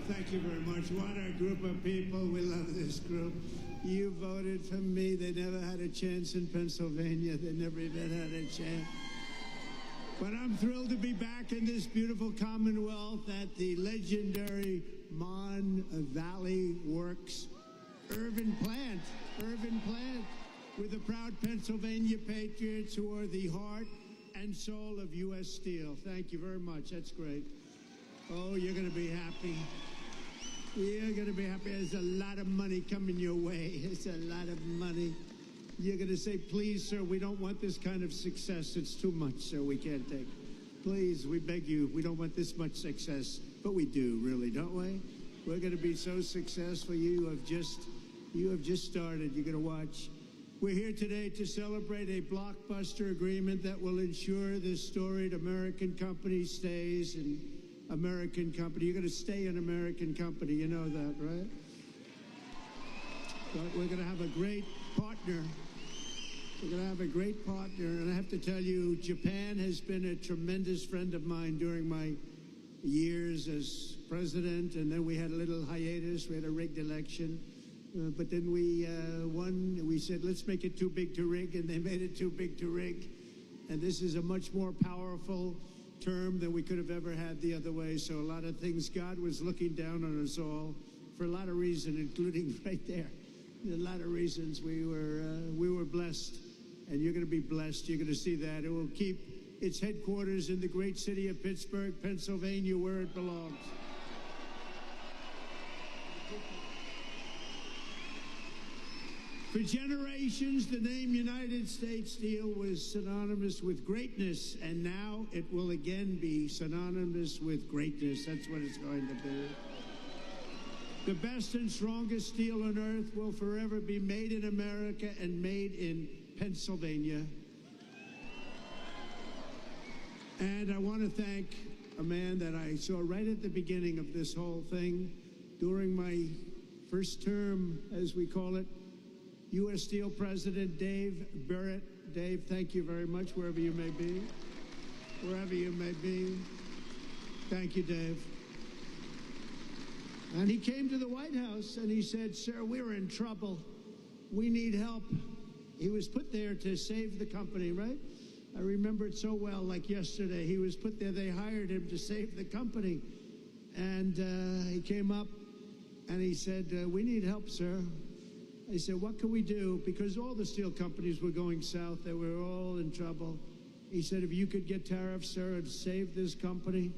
Thank you very much. What a group of people. We love this group. You voted for me. They never had a chance in Pennsylvania. They never even had a chance. But I'm thrilled to be back in this beautiful Commonwealth at the legendary Mon Valley Works Irvin plant, with the proud Pennsylvania patriots who are the heart and soul of U.S. Steel. Thank you very much. That's great. Oh, you're going to be happy. You're going to be happy. There's a lot of money coming your way. It's a lot of money. You're going to say, please, sir, we don't want this kind of success. It's too much, sir. We can't take it. Please, we beg you, we don't want this much success. But we do, really, don't we? We're going to be so successful. You have just started. You're going to watch. We're here today to celebrate a blockbuster agreement that will ensure this storied American company stays an American company. You're going to stay an American company. You know that, right? But we're going to have a great partner. We're going to have a great partner. And I have to tell you, Japan has been a tremendous friend of mine during my years as president. And then we had a little hiatus. We had a rigged election. But then we won. We said, let's make it too big to rig. And they made it too big to rig. And this is a much more powerful term than we could have ever had the other way. So a lot of things, God was looking down on us all for a lot of reasons, including right there. A lot of reasons we were blessed, and you're going to be blessed. You're going to see that. It will keep its headquarters in the great city of Pittsburgh, Pennsylvania, where it belongs. For generations, the name United States Steel was synonymous with greatness, and now it will again be synonymous with greatness. That's what it's going to be. The best and strongest steel on earth will forever be made in America and made in Pennsylvania. And I want to thank a man that I saw right at the beginning of this whole thing, during my first term, as we call it, U.S. Steel President Dave Barrett. Dave, thank you very much, wherever you may be. Wherever you may be. Thank you, Dave. And he came to the White House and he said, sir, we're in trouble. We need help. He was put there to save the company, right? I remember it so well, like yesterday. He was put there. They hired him to save the company. And he came up and he said, we need help, sir. I said, what can we do? Because all the steel companies were going south. They were all in trouble. He said, if you could get tariffs, sir, and save this company.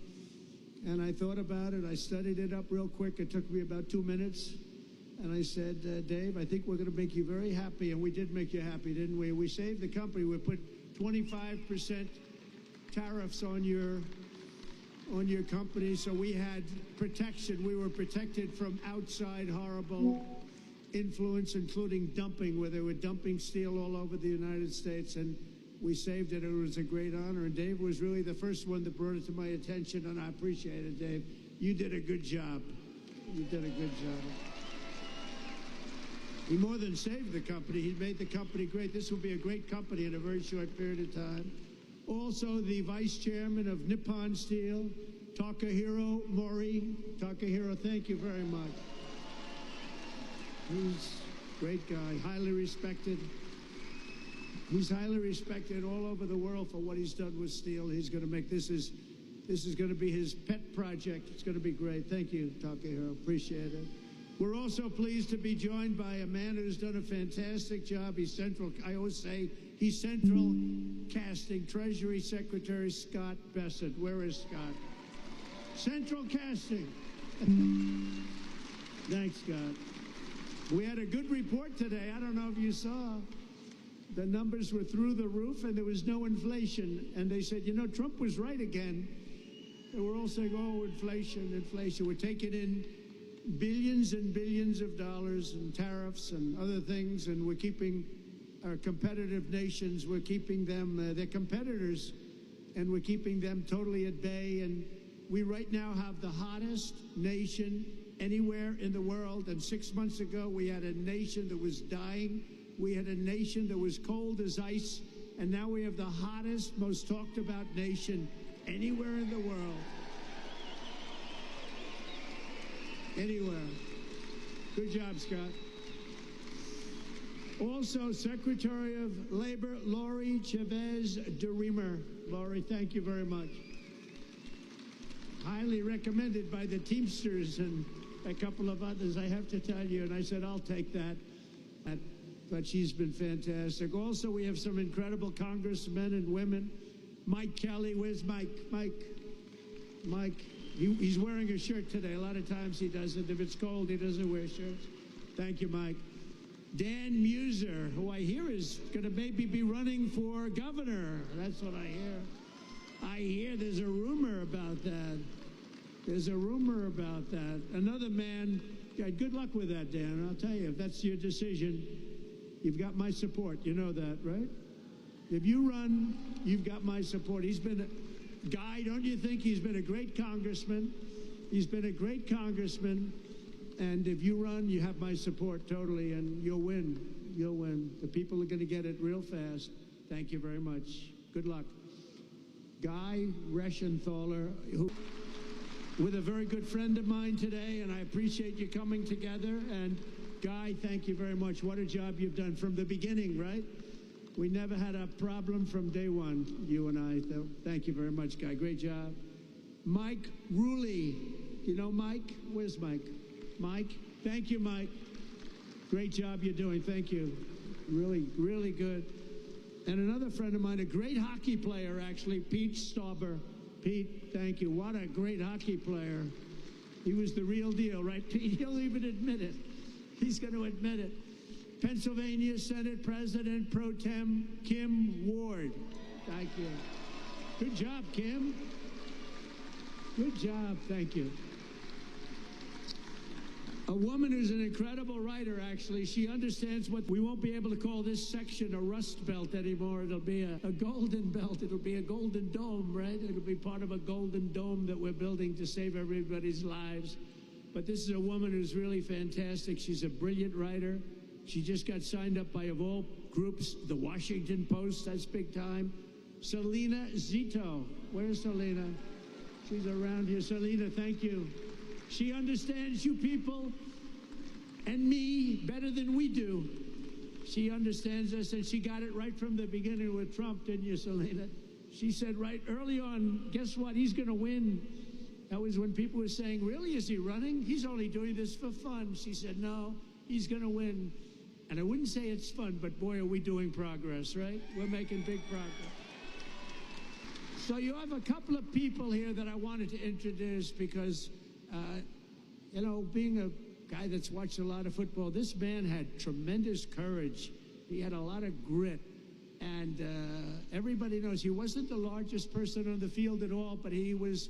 And I thought about it. I studied it up real quick. It took me about 2 minutes. And I said, Dave, I think we're going to make you very happy. And we did make you happy, didn't we? We saved the company. We put 25% tariffs on your company. So we had protection. We were protected from outside horrible influence, including dumping, where they were dumping steel all over the United States. And we saved it. It was a great honor. And Dave was really the first one that brought it to my attention, and I appreciate it, Dave. You did a good job. You did a good job. He more than saved the company. He made the company great. This will be a great company in a very short period of time. Also, the vice chairman of Nippon Steel, Takahiro Mori. Takahiro, thank you very much. He's a great guy, highly respected. He's highly respected all over the world for what he's done with steel. He's going to make this is going to be his pet project. It's going to be great. Thank you, Takahiro. Appreciate it. We're also pleased to be joined by a man who's done a fantastic job. He's central. I always say he's central casting. Treasury Secretary Scott Bessent. Where is Scott? Central casting. Thanks, Scott. We had a good report today. I don't know if you saw. The numbers were through the roof, and there was no inflation. And they said, you know, Trump was right again. And we're all saying, oh, inflation, inflation. We're taking in billions and billions of dollars in tariffs and other things, and we're keeping our competitive nations, we're keeping them, they're competitors, and we're keeping them totally at bay. And we right now have the hottest nation anywhere in the world. And 6 months ago, we had a nation that was dying. We had a nation that was cold as ice, and now we have the hottest, most talked about nation anywhere in the world. anywhere. Good job, Scott. Also, Secretary of Labor, Lori Chavez DeReamer. Lori, thank you very much. Highly recommended by the Teamsters and a couple of others, I have to tell you, and I said, I'll take that. But she's been fantastic. Also, we have some incredible congressmen and women. Mike Kelly, where's Mike? Mike, he's wearing a shirt today. A lot of times he doesn't. If it's cold, he doesn't wear shirts. Thank you, Mike. Dan Muser, who I hear is going to maybe be running for governor. That's what I hear. I hear there's a rumor about that. There's a rumor about that. Another man, yeah, good luck with that, Dan. I'll tell you, if that's your decision, you've got my support. You know that, right? If you run, you've got my support. He's been a guy, don't you think? He's been a great congressman. He's been a great congressman. And if you run, you have my support totally, and you'll win. You'll win. The people are going to get it real fast. Thank you very much. Good luck. Guy Reschenthaler, who, with a very good friend of mine today, and I appreciate you coming together. And Guy, thank you very much. What a job you've done from the beginning, right? We never had a problem from day one, you and I. So thank you very much, Guy. Great job. Mike Ruley. You know Mike? Where's Mike? Mike? Thank you, Mike. Great job you're doing. Thank you. Really, really good. And another friend of mine, a great hockey player, actually, Pete Stauber. Pete, thank you. What a great hockey player. He was the real deal, right, Pete? He'll even admit it. He's going to admit it. Pennsylvania Senate President Pro Tem Kim Ward. Thank you. Good job, Kim. Good job. Thank you. A woman who's an incredible writer, actually. She understands what we won't be able to call this section a rust belt anymore. It'll be a golden belt. It'll be a golden dome, right? It'll be part of a golden dome that we're building to save everybody's lives. But this is a woman who's really fantastic. She's a brilliant writer. She just got signed up by, of all groups, the Washington Post. That's big time. Selena Zito. Where's Selena? She's around here. Selena, thank you. She understands you people and me better than we do. She understands us, and she got it right from the beginning with Trump, didn't you, Selena? She said right early on, guess what? He's going to win. That was when people were saying, really, is he running? He's only doing this for fun. She said, no, he's going to win. And I wouldn't say it's fun, but boy, are we doing progress, right? We're making big progress. So you have a couple of people here that I wanted to introduce because, you know, being a guy that's watched a lot of football, this man had tremendous courage. He had a lot of grit. And everybody knows he wasn't the largest person on the field at all, but he was,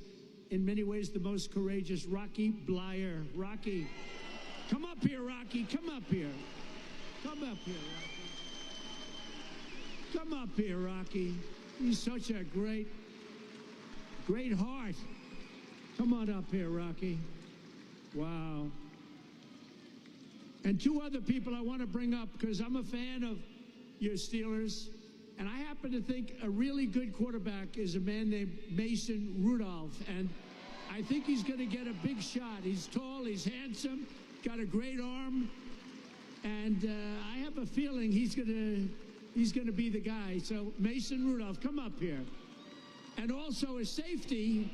in many ways, the most courageous. Rocky Bleier. Rocky. Come up here, Rocky. Come up here. Come up here, Rocky. Come up here, Rocky. He's such a great heart. Come on up here, Rocky. Wow. And two other people I want to bring up because I'm a fan of your Steelers. And I happen to think a really good quarterback is a man named Mason Rudolph. And I think he's going to get a big shot. He's tall, he's handsome, got a great arm. And I have a feeling he's going to be the guy. So Mason Rudolph, come up here. And also a safety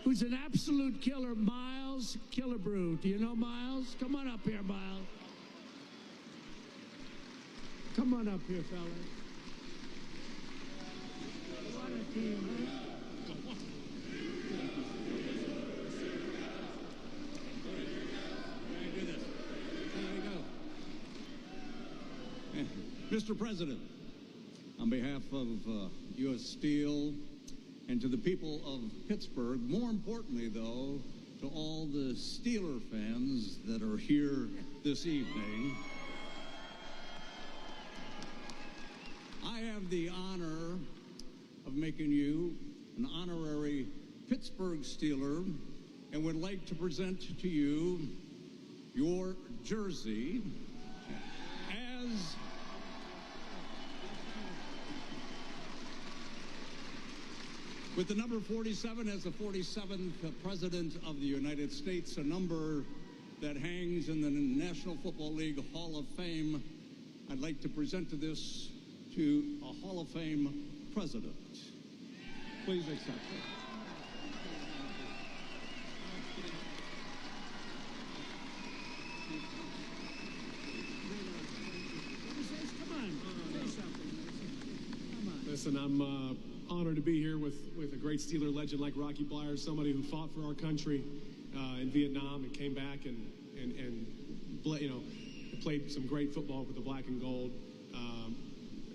who's an absolute killer, Miles Killebrew. Do you know Miles? Come on up here, Miles. Come on up here, fellas. What a team, huh? Mr. President, on behalf of U.S. Steel and to the people of Pittsburgh, more importantly, though, to all the Steeler fans that are here this evening, I have the honor of making you an honorary Pittsburgh Steeler and would like to present to you your jersey as with the number 47 as the 47th President of the United States, a number that hangs in the National Football League Hall of Fame. I'd like to present to a Hall of Fame president. Please accept it. Listen, I'm honored to be here with a great Steeler legend like Rocky Bleier, somebody who fought for our country in Vietnam and came back and played some great football with the black and gold.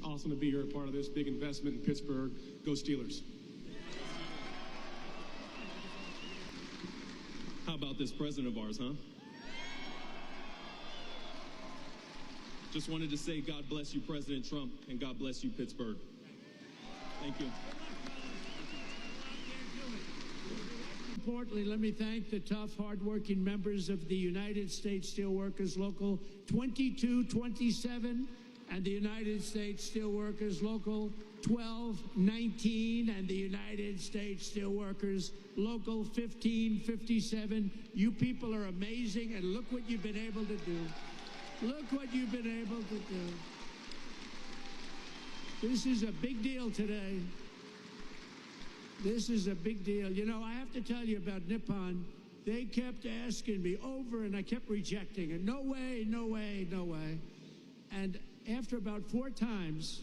Awesome to be here, a part of this big investment in Pittsburgh. Go Steelers. How about this president of ours, huh? Just wanted to say God bless you, President Trump, and God bless you, Pittsburgh. Thank you. Importantly, let me thank the tough, hardworking members of the United States Steelworkers Local 2227 and the United States Steelworkers Local 1219 and the United States Steelworkers Local 1557. You people are amazing, and look what you've been able to do. Look what you've been able to do. This is a big deal today. This is a big deal. You know, I have to tell you about Nippon. They kept asking me over, and I kept rejecting it. No way, no way, no way. And after about 4 times,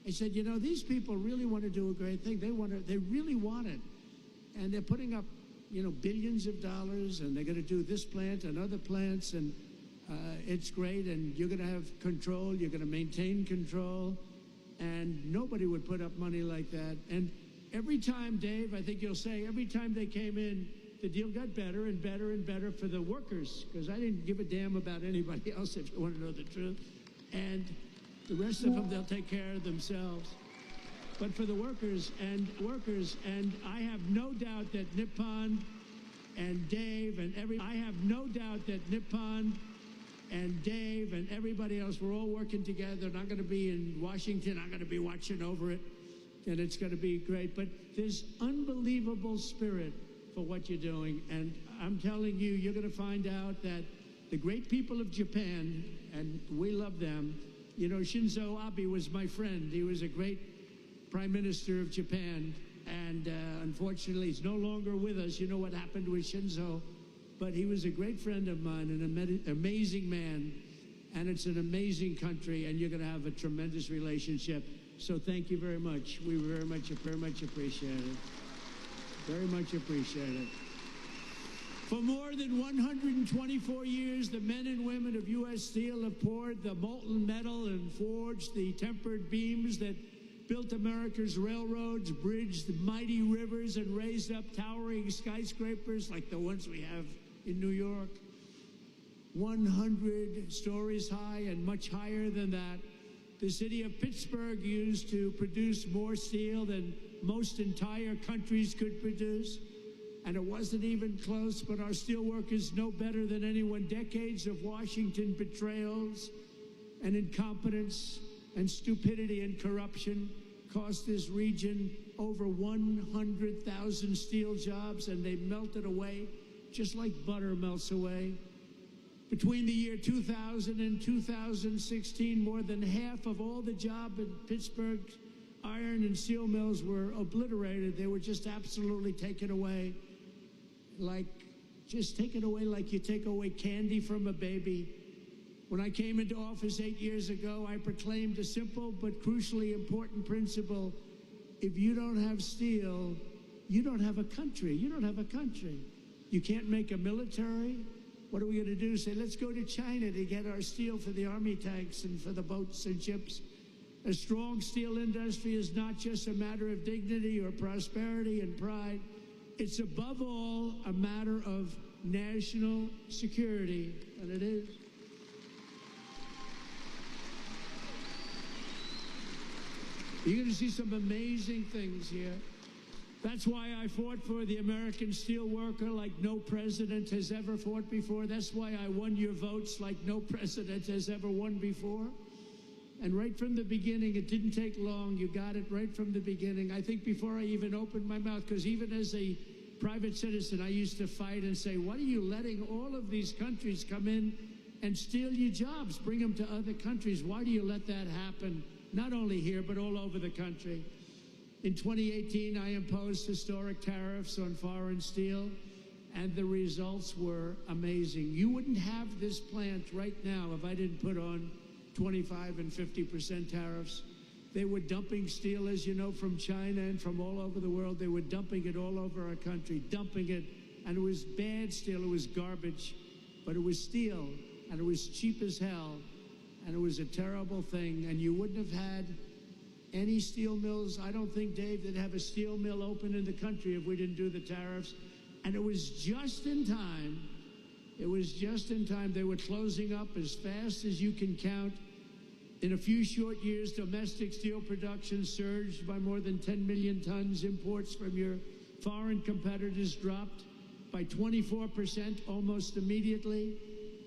I said, you know, these people really want to do a great thing. They really want it. And they're putting up, you know, billions of dollars, and they're going to do this plant and other plants, and it's great, and you're going to have control. You're going to maintain control. And nobody would put up money like that. And every time, Dave, I think you'll say, every time they came in, the deal got better and better and better for the workers, because I didn't give a damn about anybody else, if you want to know the truth. And the rest of them, they'll take care of themselves. But for the workers, and I have no doubt that Nippon and Dave and everybody else, we're all working together, and I'm going to be in Washington. I'm going to be watching over it, and it's going to be great. But there's unbelievable spirit for what you're doing, and I'm telling you, you're going to find out that the great people of Japan, and we love them. You know, Shinzo Abe was my friend. He was a great prime minister of Japan, and unfortunately, he's no longer with us. You know what happened with Shinzo, but he was a great friend of mine, an amazing man, and it's an amazing country, and you're going to have a tremendous relationship. So thank you very much. We very much appreciate it. Very much appreciate it. For more than 124 years, the men and women of U.S. Steel have poured the molten metal and forged the tempered beams that built America's railroads, bridged the mighty rivers, and raised up towering skyscrapers like the ones we have in New York. 100 stories high and much higher than that. The city of Pittsburgh used to produce more steel than most entire countries could produce. And it wasn't even close, but our steelworkers know better than anyone. Decades of Washington betrayals and incompetence and stupidity and corruption cost this region over 100,000 steel jobs, and they melted away just like butter melts away. Between the year 2000 and 2016, more than half of all the jobs in Pittsburgh's iron and steel mills were obliterated. They were just absolutely taken away. Like you take away candy from a baby. When I came into office 8 years ago, I proclaimed a simple but crucially important principle. If you don't have steel, you don't have a country. You don't have a country. You can't make a military. What are we going to do? Say, let's go to China to get our steel for the army tanks and for the boats and ships. A strong steel industry is not just a matter of dignity or prosperity and pride. It's above all a matter of national security, and it is. You're going to see some amazing things here. That's why I fought for the American steelworker like no president has ever fought before. That's why I won your votes like no president has ever won before. And right from the beginning, it didn't take long. You got it right from the beginning. I think before I even opened my mouth, because even as a private citizen, I used to fight and say, what are you letting all of these countries come in and steal your jobs, bring them to other countries? Why do you let that happen? Not only here, but all over the country. In 2018, I imposed historic tariffs on foreign steel, and the results were amazing. You wouldn't have this plant right now if I didn't put on 25 and 50% tariffs. They were dumping steel, as you know, from China and from all over the world. They were dumping it all over our country, dumping it. And it was bad steel, it was garbage, but it was steel, and it was cheap as hell, and it was a terrible thing. And you wouldn't have had any steel mills. I don't think, Dave, they'd have a steel mill open in the country if we didn't do the tariffs. And it was just in time. It was just in time. They were closing up as fast as you can count. In a few short years, domestic steel production surged by more than 10 million tons. Imports from your foreign competitors dropped by 24% almost immediately.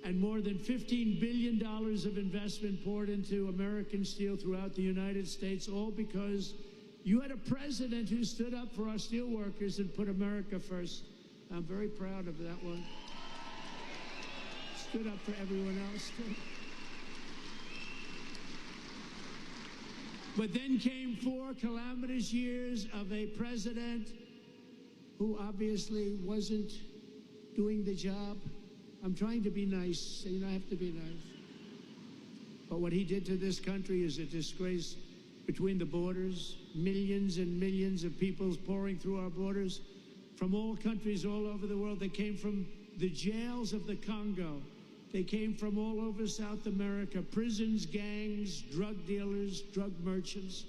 And more than $15 billion of investment poured into American steel throughout the United States, all because you had a president who stood up for our steel workers and put America first. I'm very proud of that one. Stood up for everyone else, too. But then came 4 calamitous years of a president who obviously wasn't doing the job. I'm trying to be nice, so you know I have to be nice. But what he did to this country is a disgrace. Between the borders, millions and millions of people pouring through our borders from all countries all over the world. They came from the jails of the Congo. They came from all over South America, prisons, gangs, drug dealers, drug merchants.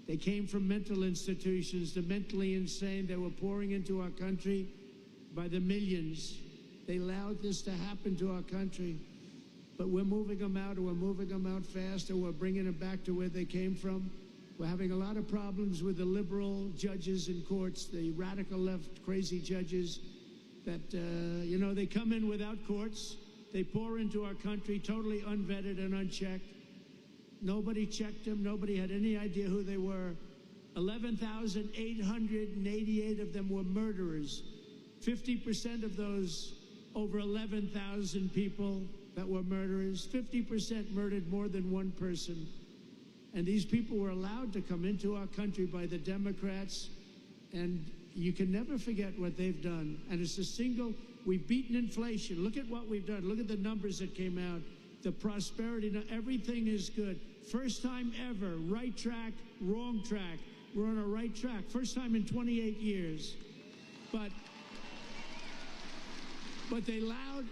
They came from mental institutions, the mentally insane. They were pouring into our country by the millions. They allowed this to happen to our country. But we're moving them out, or we're moving them out fast, or we're bringing them back to where they came from. We're having a lot of problems with the liberal judges in courts, the radical left crazy judges that, you know, they come in without courts. They pour into our country totally unvetted and unchecked. Nobody checked them. Nobody had any idea who they were. 11,888 of them were murderers. 50% of those over 11,000 people that were murderers, 50% murdered more than one person. And these people were allowed to come into our country by the Democrats, and you can never forget what they've done. And it's a single, we've beaten inflation. Look at what we've done. Look at the numbers that came out. The prosperity, everything is good. First time ever, right track, wrong track. We're on a right track. First time in 28 years. But they allowed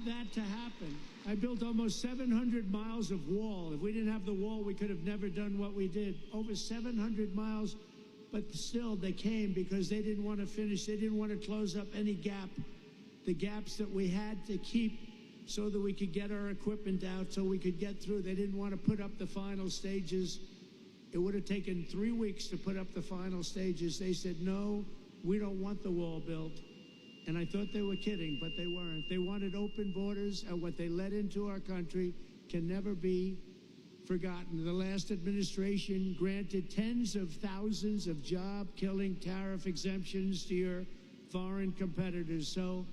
that to happen. I built almost 700 miles of wall. If we didn't have the wall, we could have never done what we did. Over 700 miles, but still they came because they didn't want to finish. They didn't want to close up any gap, the gaps that we had to keep so that we could get our equipment out, so we could get through. They didn't want to put up the final stages. It would have taken 3 weeks to put up the final stages. They said, no, we don't want the wall built. And I thought they were kidding, but they weren't. They wanted open borders, and what they let into our country can never be forgotten. The last administration granted tens of thousands of job-killing tariff exemptions to your foreign competitors. So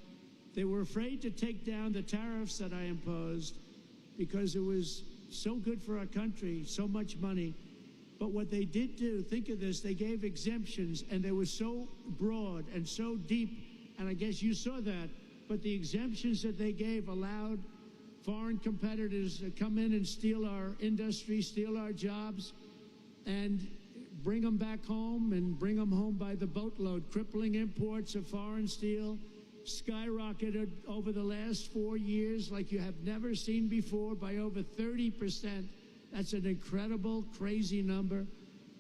they were afraid to take down the tariffs that I imposed because it was so good for our country, so much money. But what they did do, think of this, they gave exemptions, and they were so broad and so deep. And I guess you saw that, but the exemptions that they gave allowed foreign competitors to come in and steal our industry, steal our jobs, and bring them back home, and bring them home by the boatload. Crippling imports of foreign steel skyrocketed over the last 4 years like you have never seen before, by over 30%. That's an incredible, crazy number.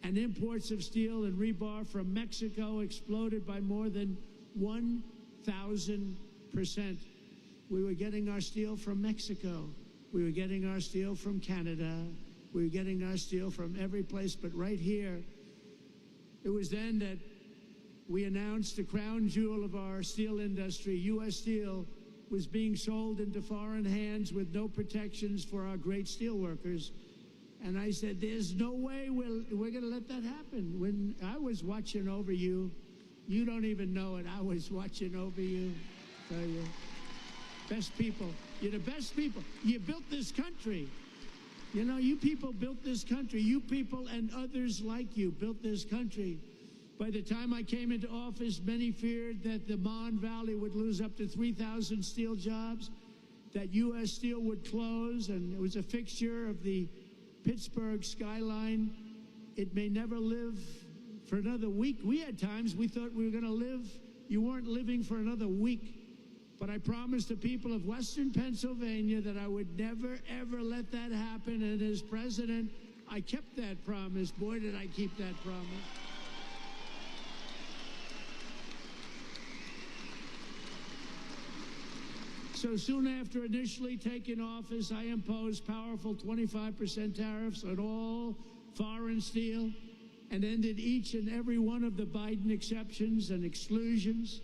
And imports of steel and rebar from Mexico exploded by more than 1,000%. We were getting our steel from Mexico. We were getting our steel from Canada. We were getting our steel from every place, but right here, it was then that we announced the crown jewel of our steel industry, U.S. Steel, was being sold into foreign hands with no protections for our great steel workers. And I said, there's no way we're going to let that happen. When I was watching over you, You don't even know it. I was watching over you. Tell you. Best people. You're the best people. You built this country. You know, you people built this country. You people and others like you built this country. By the time I came into office, many feared that the Mon Valley would lose up to 3,000 steel jobs, that U.S. Steel would close, and it was a fixture of the Pittsburgh skyline. It may never live for another week. We had times we thought we were going to live. You weren't living for another week. But I promised the people of Western Pennsylvania that I would never, ever let that happen. And as president, I kept that promise. Boy, did I keep that promise. So soon after initially taking office, I imposed powerful 25% tariffs on all foreign steel and ended each and every one of the Biden exceptions and exclusions.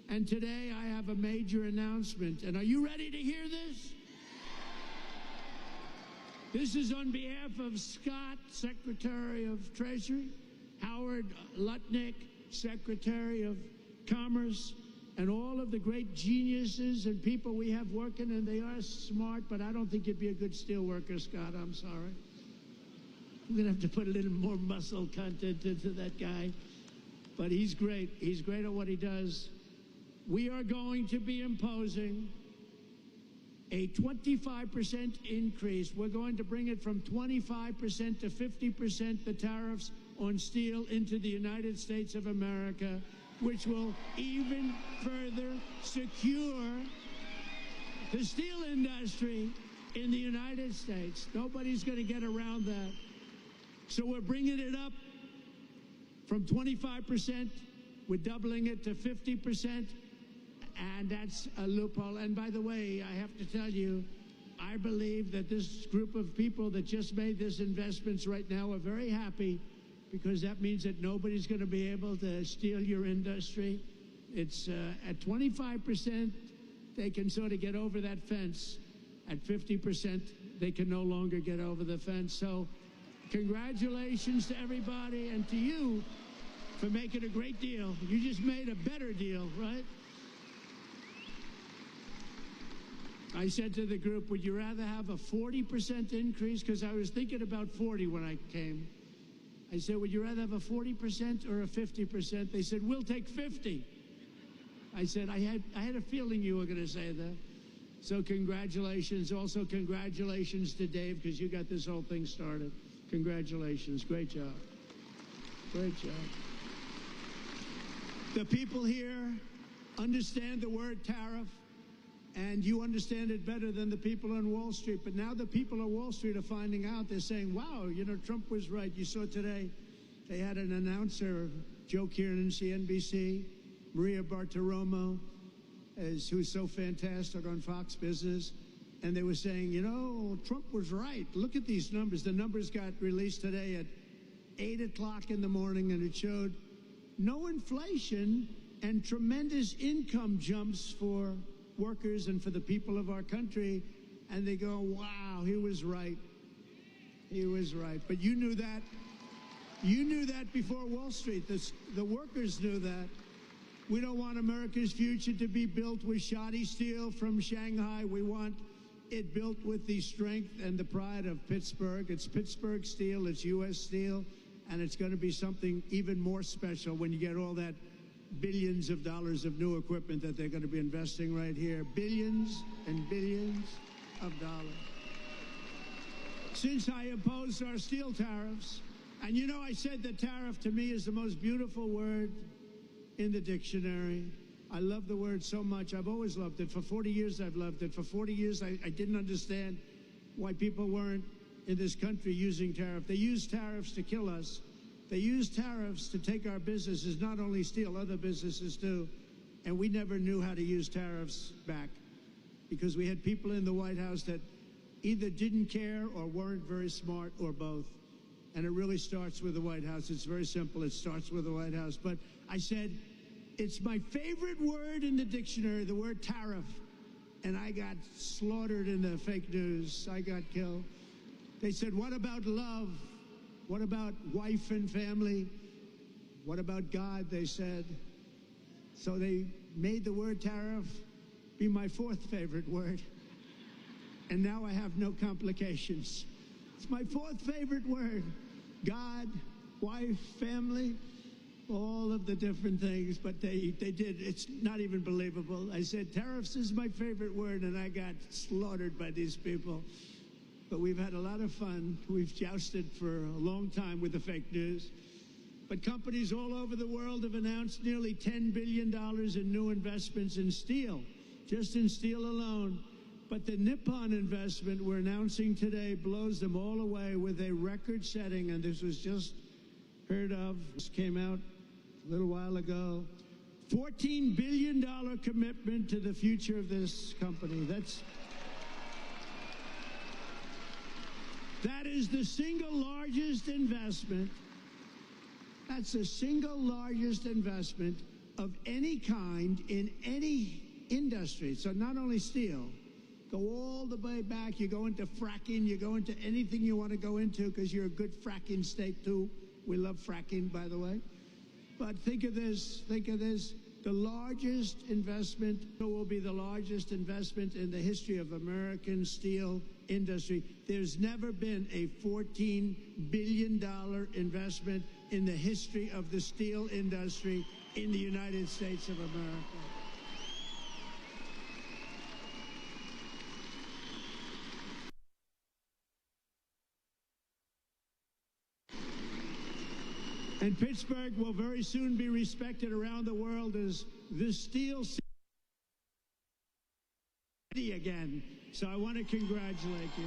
And today I have a major announcement. And are you ready to hear this? This is on behalf of Scott, Secretary of Treasury, Howard Lutnick, Secretary of Commerce, and all of the great geniuses and people we have working, and they are smart, but I don't think you'd be a good steel worker, Scott. I'm sorry. I'm going to have to put a little more muscle content into that guy. But he's great. He's great at what he does. We are going to be imposing a 25% increase. We're going to bring it from 25% to 50%, the tariffs on steel into the United States of America, which will even further secure the steel industry in the United States. Nobody's going to get around that. So we're bringing it up from 25%. We're doubling it to 50%. And that's a loophole. And by the way, I have to tell you, I believe that this group of people that just made these investments right now are very happy, because that means that nobody's going to be able to steal your industry. It's at 25%, they can sort of get over that fence. At 50%, they can no longer get over the fence. So congratulations to everybody, and to you for making a great deal. You just made a better deal, right? I said to the group, would you rather have a 40% increase? Because I was thinking about 40 when I came. I said, would you rather have a 40% or a 50%? They said, we'll take 50. I said, I had a feeling you were going to say that. So congratulations. Also congratulations to Dave, because you got this whole thing started. Congratulations. Great job. Great job. The people here understand the word tariff, and you understand it better than the people on Wall Street. But now the people on Wall Street are finding out. They're saying, wow, you know, Trump was right. You saw today they had an announcer, Joe Kiernan, CNBC, Maria Bartiromo, who's so fantastic on Fox Business. And they were saying, you know, Trump was right. Look at these numbers. The numbers got released today at 8 o'clock in the morning, and it showed no inflation and tremendous income jumps for workers and for the people of our country. And they go, wow, he was right. He was right. But you knew that. You knew that before Wall Street. The workers knew that. We don't want America's future to be built with shoddy steel from Shanghai. We want it built with the strength and the pride of Pittsburgh. It's Pittsburgh steel, it's U.S. steel, and it's going to be something even more special when you get all that billions of dollars of new equipment that they're going to be investing right here. Billions and billions of dollars. Since I imposed our steel tariffs, and you know, I said that tariff to me is the most beautiful word in the dictionary. I love the word so much. I've always loved it. For 40 years, I've loved it. For 40 years, I didn't understand why people weren't in this country using tariff. They use tariffs to kill us. They use tariffs to take our businesses, not only steel, other businesses too. And we never knew how to use tariffs back, because we had people in the White House that either didn't care or weren't very smart, or both. And it really starts with the White House. It's very simple. It starts with the White House. But I said, it's my favorite word in the dictionary, the word tariff. And I got slaughtered in the fake news. I got killed. They said, what about love? What about wife and family? What about God, they said. So they made the word tariff be my fourth favorite word. And now I have no complications. It's my fourth favorite word. God, wife, family, all of the different things, but they did. It's not even believable. I said, tariffs is my favorite word, and I got slaughtered by these people. But we've had a lot of fun. We've jousted for a long time with the fake news. But companies all over the world have announced nearly $10 billion in new investments in steel, just in steel alone. But the Nippon investment we're announcing today blows them all away with a record-setting, and this was just heard of, this came out a little while ago, $14 billion commitment to the future of this company. That is the single largest investment. That's the single largest investment of any kind in any industry. So not only steel, go all the way back. You go into fracking, you go into anything you want to go into because you're a good fracking state too. We love fracking, by the way. But think of this, the largest investment will be the largest investment in the history of American steel industry. There's never been a $14 billion investment in the history of the steel industry in the United States of America. And Pittsburgh will very soon be respected around the world as the steel city again. So I want to congratulate you.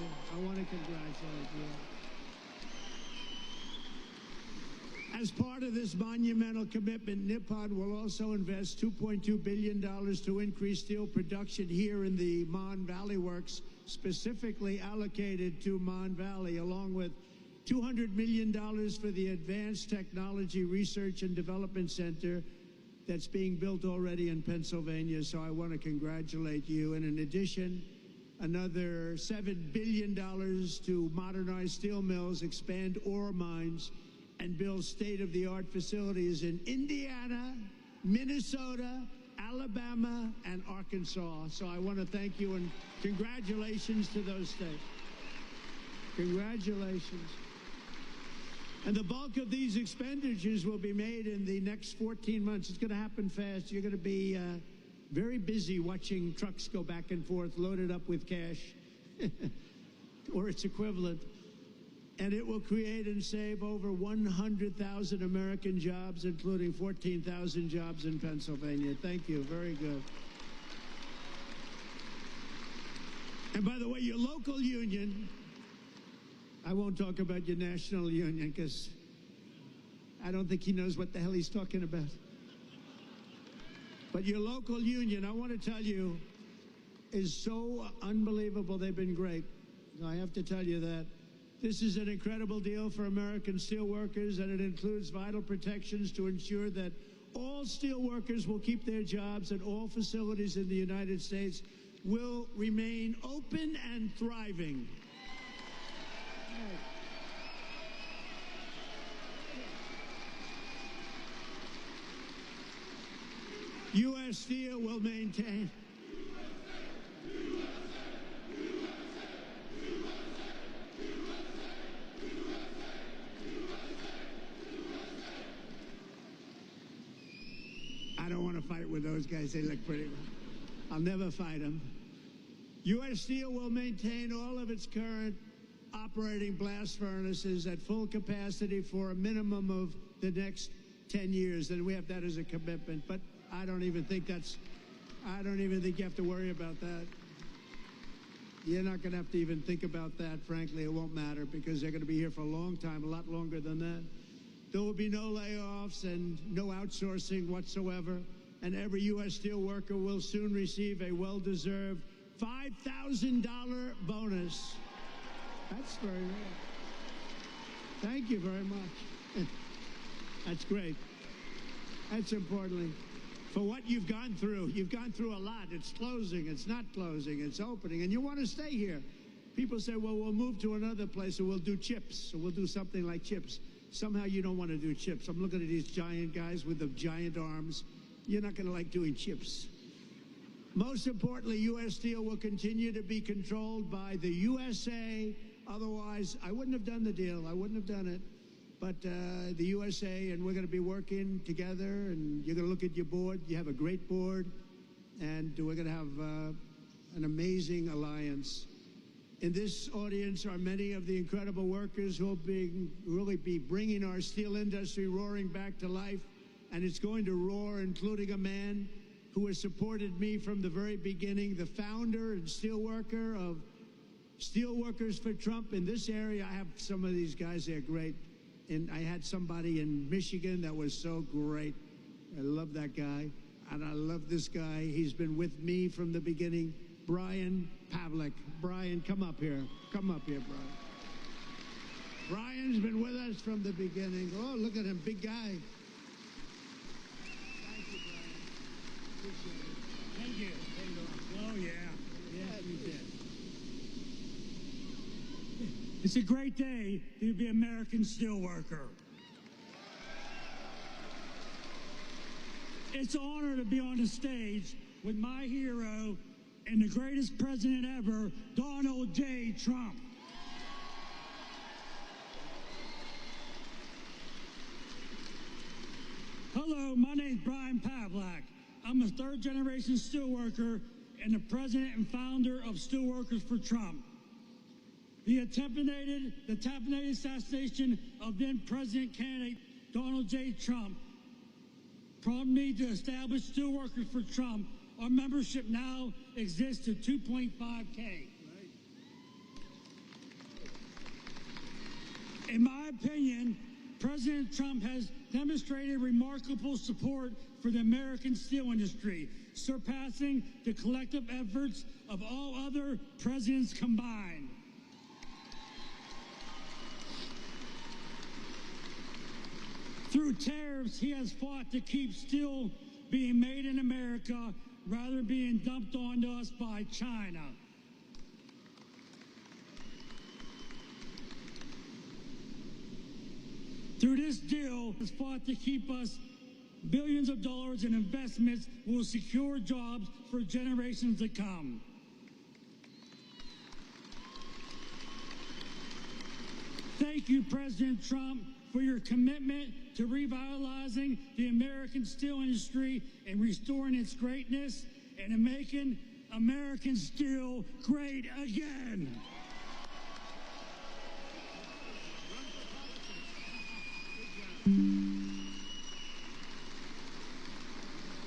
As part of this monumental commitment, Nippon will also invest $2.2 billion to increase steel production here in the Mon Valley Works, specifically allocated to Mon Valley, along with $200 million for the Advanced Technology Research and Development Center that's being built already in Pennsylvania. So I want to congratulate you. And in addition, another $7 billion to modernize steel mills, expand ore mines, and build state-of-the-art facilities in Indiana, Minnesota, Alabama, and Arkansas. So I want to thank you and congratulations to those states. Congratulations. And the bulk of these expenditures will be made in the next 14 months. It's going to happen fast. You're going to be very busy watching trucks go back and forth, loaded up with cash, or its equivalent. And it will create and save over 100,000 American jobs, including 14,000 jobs in Pennsylvania. Thank you. Very good. And by the way, your local union, I won't talk about your national union because I don't think he knows what the hell he's talking about. But your local union, I want to tell you, is so unbelievable. They've been great. I have to tell you that. This is an incredible deal for American steelworkers, and it includes vital protections to ensure that all steelworkers will keep their jobs and all facilities in the United States will remain open and thriving. U.S. Steel will maintain. I don't want to fight with those guys. They look pretty well. I'll never fight them. U.S. Steel will maintain all of its current operating blast furnaces at full capacity for a minimum of the next 10 years. And we have that as a commitment. But I don't even think you have to worry about that. You're not going to have to even think about that. Frankly, it won't matter because they're going to be here for a long time, a lot longer than that. There will be no layoffs and no outsourcing whatsoever. And every U.S. steel worker will soon receive a well-deserved $5,000 bonus. That's very rare. Thank you very much. That's great. That's importantly. For what you've gone through. You've gone through a lot. It's closing, it's not closing, it's opening, and you want to stay here. People say, well, we'll move to another place, or we'll do chips, or we'll do something like chips. Somehow you don't want to do chips. I'm looking at these giant guys with the giant arms. You're not going to like doing chips. Most importantly, U.S. Steel will continue to be controlled by the USA. Otherwise, I wouldn't have done the deal. I wouldn't have done it. But the USA, and we're going to be working together, and you're going to look at your board. You have a great board, and we're going to have an amazing alliance. In this audience are many of the incredible workers who will really be bringing our steel industry roaring back to life, and it's going to roar, including a man who has supported me from the very beginning, the founder and steelworker of Steelworkers for Trump. In this area, I have some of these guys, they're great. And I had somebody in Michigan that was so great. I love that guy. And I love this guy. He's been with me from the beginning. Brian Pavlik. Brian, come up here. Come up here, Brian. Brian's been with us from the beginning. Oh, look at him, big guy. Thank you, Brian. Appreciate it. Thank you. Oh, yeah. Yeah, you did. It's a great day to be an American steelworker. It's an honor to be on the stage with my hero and the greatest president ever, Donald J. Trump. Hello, my name's Brian Pavlik. I'm a third-generation steelworker and the president and founder of Steelworkers for Trump. The attempted assassination of then-President candidate Donald J. Trump prompted me to establish Steelworkers for Trump. Our membership now exists to 2.5K. In my opinion, President Trump has demonstrated remarkable support for the American steel industry, surpassing the collective efforts of all other presidents combined. Through tariffs, he has fought to keep steel being made in America rather than being dumped onto us by China. Through this deal, he has fought to keep us billions of dollars in investments that will secure jobs for generations to come. Thank you, President Trump, for your commitment to revitalizing the American steel industry and restoring its greatness and in making American steel great again.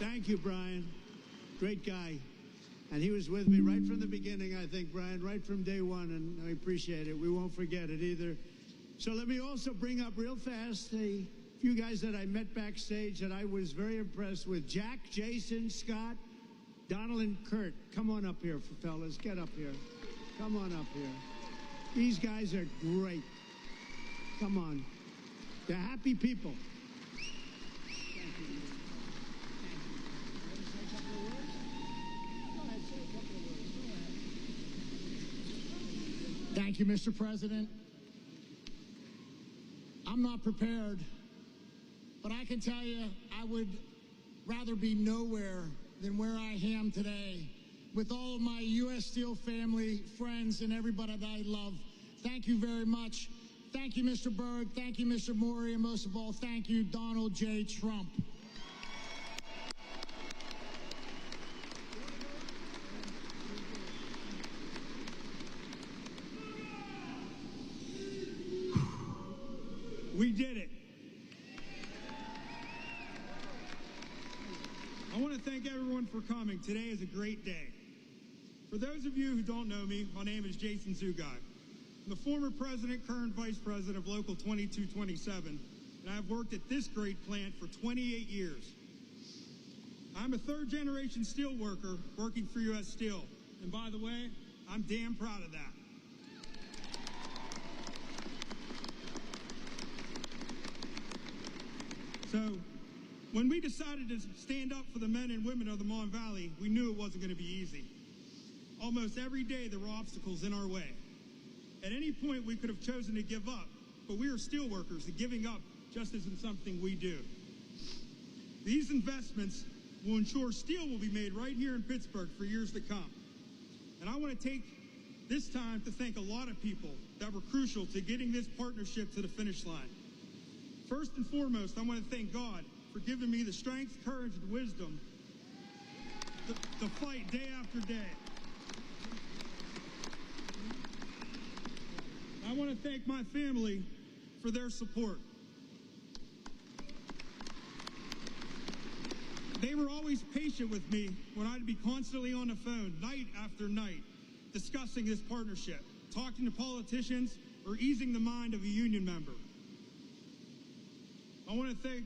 Thank you, Brian. Great guy. And he was with me right from the beginning, I think, Brian, right from day one, and I appreciate it. We won't forget it either. So let me also bring up real fast a few guys that I met backstage that I was very impressed with. Jack, Jason, Scott, Donald, and Kurt. Come on up here, fellas. Get up here. Come on up here. These guys are great. Come on. They're happy people. Thank you. Thank you, Mr. President. I'm not prepared, but I can tell you I would rather be nowhere than where I am today with all of my U.S. Steel family, friends, and everybody that I love. Thank you very much. Thank you, Mr. Berg. Thank you, Mr. Maury, and most of all, thank you, Donald J. Trump. We did it. I want to thank everyone for coming. Today is a great day. For those of you who don't know me, my name is Jason Zugai. I'm the former president, current vice president of Local 2227, and I've worked at this great plant for 28 years. I'm a third-generation steel worker working for U.S. Steel, and by the way, I'm damn proud of that. So, when we decided to stand up for the men and women of the Mon Valley, we knew it wasn't going to be easy. Almost every day there were obstacles in our way. At any point we could have chosen to give up, but we are steelworkers, and giving up just isn't something we do. These investments will ensure steel will be made right here in Pittsburgh for years to come. And I want to take this time to thank a lot of people that were crucial to getting this partnership to the finish line. First and foremost, I want to thank God for giving me the strength, courage, and wisdom to fight day after day. I want to thank my family for their support. They were always patient with me when I'd be constantly on the phone, night after night, discussing this partnership, talking to politicians, or easing the mind of a union member. I want to thank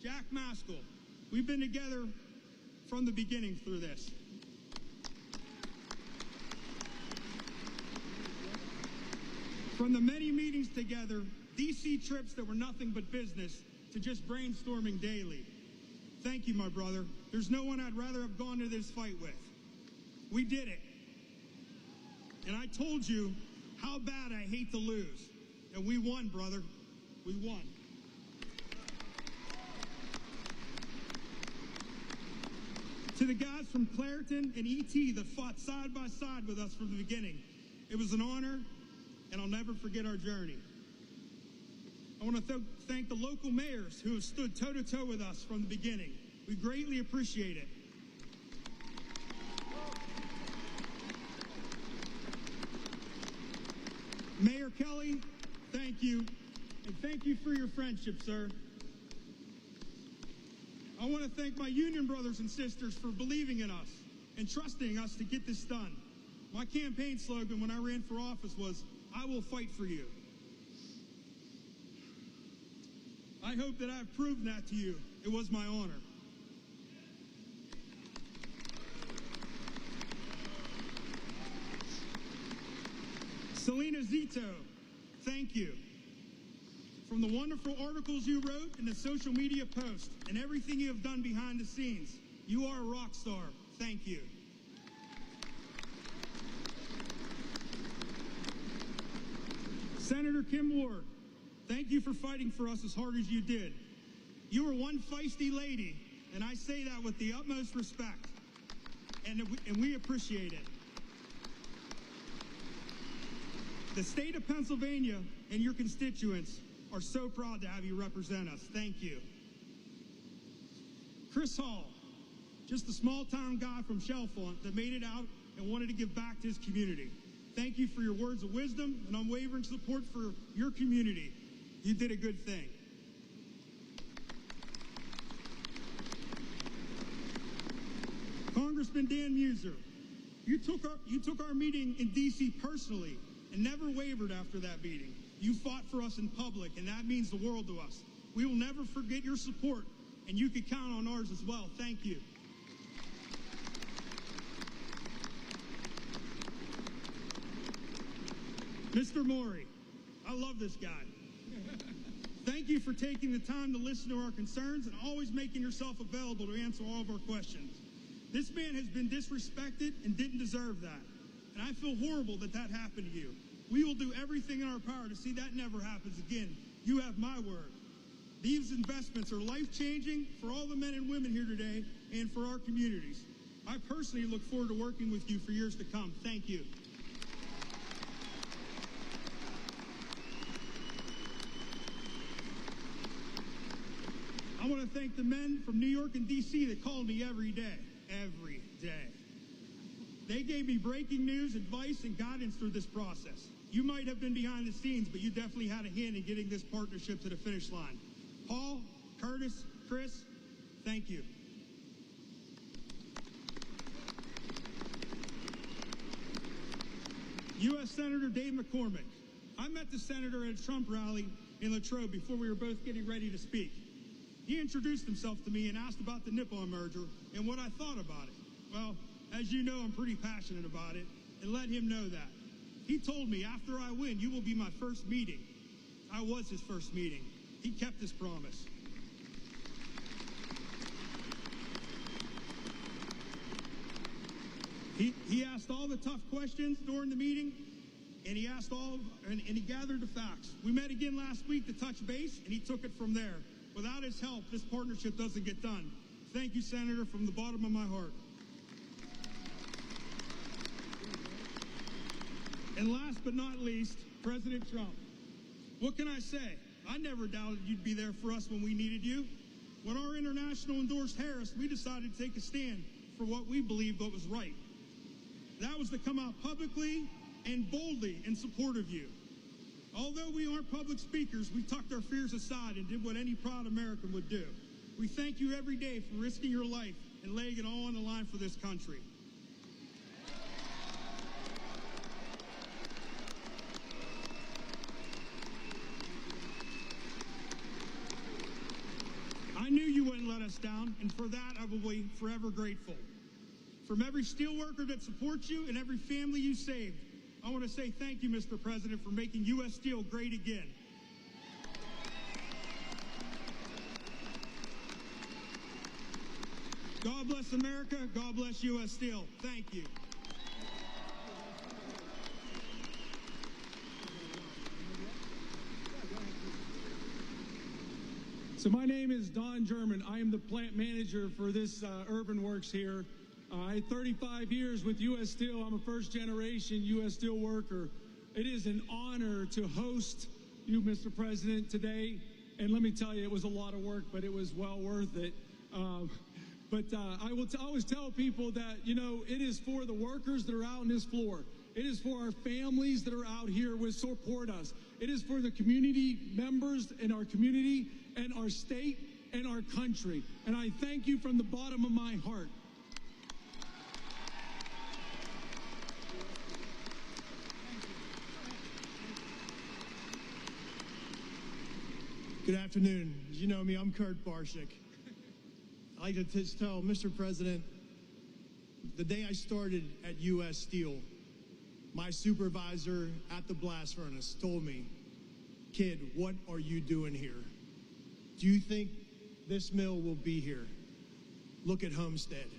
Jack Maskell. We've been together from the beginning through this. From the many meetings together, DC trips that were nothing but business, to just brainstorming daily. Thank you, my brother. There's no one I'd rather have gone to this fight with. We did it. And I told you how bad I hate to lose. And we won, brother. We won. To the guys from Clairton and ET that fought side by side with us from the beginning, it was an honor, and I'll never forget our journey. I want to thank the local mayors who have stood toe-to-toe with us from the beginning. We greatly appreciate it. Mayor Kelly, thank you, and thank you for your friendship, sir. I want to thank my union brothers and sisters for believing in us and trusting us to get this done. My campaign slogan when I ran for office was, "I will fight for you." I hope that I've proven that to you. It was my honor. Selena Zito, thank you. From the wonderful articles you wrote and the social media posts and everything you have done behind the scenes, you are a rock star. Thank you. Senator Kim Ward, thank you for fighting for us as hard as you did. You were one feisty lady, and I say that with the utmost respect, and we appreciate it. The state of Pennsylvania and your constituents are so proud to have you represent us. Thank you. Chris Hall, just a small-town guy from Chalfont that made it out and wanted to give back to his community. Thank you for your words of wisdom and unwavering support for your community. You did a good thing. Congressman Dan Muser, you took our meeting in D.C. personally and never wavered after that meeting. You fought for us in public, and that means the world to us. We will never forget your support, and you can count on ours as well. Thank you. Mr. Maury, I love this guy. Thank you for taking the time to listen to our concerns and always making yourself available to answer all of our questions. This man has been disrespected and didn't deserve that. And I feel horrible that that happened to you. We will do everything in our power to see that never happens again. You have my word. These investments are life-changing for all the men and women here today and for our communities. I personally look forward to working with you for years to come. Thank you. I want to thank the men from New York and D.C. that called me every day. Every day. They gave me breaking news, advice, and guidance through this process. You might have been behind the scenes, but you definitely had a hand in getting this partnership to the finish line. Paul, Curtis, Chris, thank you. U.S. Senator Dave McCormick. I met the senator at a Trump rally in Latrobe before we were both getting ready to speak. He introduced himself to me and asked about the Nippon merger and what I thought about it. Well, as you know, I'm pretty passionate about it, and let him know that. He told me, after I win, you will be my first meeting. I was his first meeting. He kept his promise. He asked all the tough questions during the meeting, and he asked and he gathered the facts. We met again last week to touch base, and he took it from there. Without his help, this partnership doesn't get done. Thank you, Senator, from the bottom of my heart. And last but not least, President Trump. What can I say? I never doubted you'd be there for us when we needed you. When our international endorsed Harris, we decided to take a stand for what we believed what was right. That was to come out publicly and boldly in support of you. Although we aren't public speakers, we tucked our fears aside and did what any proud American would do. We thank you every day for risking your life and laying it all on the line for this country. I knew you wouldn't let us down, and for that I will be forever grateful. From every steelworker that supports you and every family you saved, I want to say thank you, Mr. President, for making U.S. Steel great again. God bless America. God bless U.S. Steel. Thank you. So my name is Don German. I am the plant manager for this Urban Works here. I had 35 years with U.S. Steel. I'm a first-generation U.S. Steel worker. It is an honor to host you, Mr. President, today. And let me tell you, it was a lot of work, but it was well worth it. I will always tell people that, you know, it is for the workers that are out on this floor. It is for our families that are out here who support us. It is for the community members in our community and our state and our country. And I thank you from the bottom of my heart. Good afternoon. As you know me, I'm Kurt Barshik. I'd like to just tell Mr. President, the day I started at U.S. Steel, my supervisor at the blast furnace told me, "Kid, what are you doing here? Do you think this mill will be here? Look at Homestead.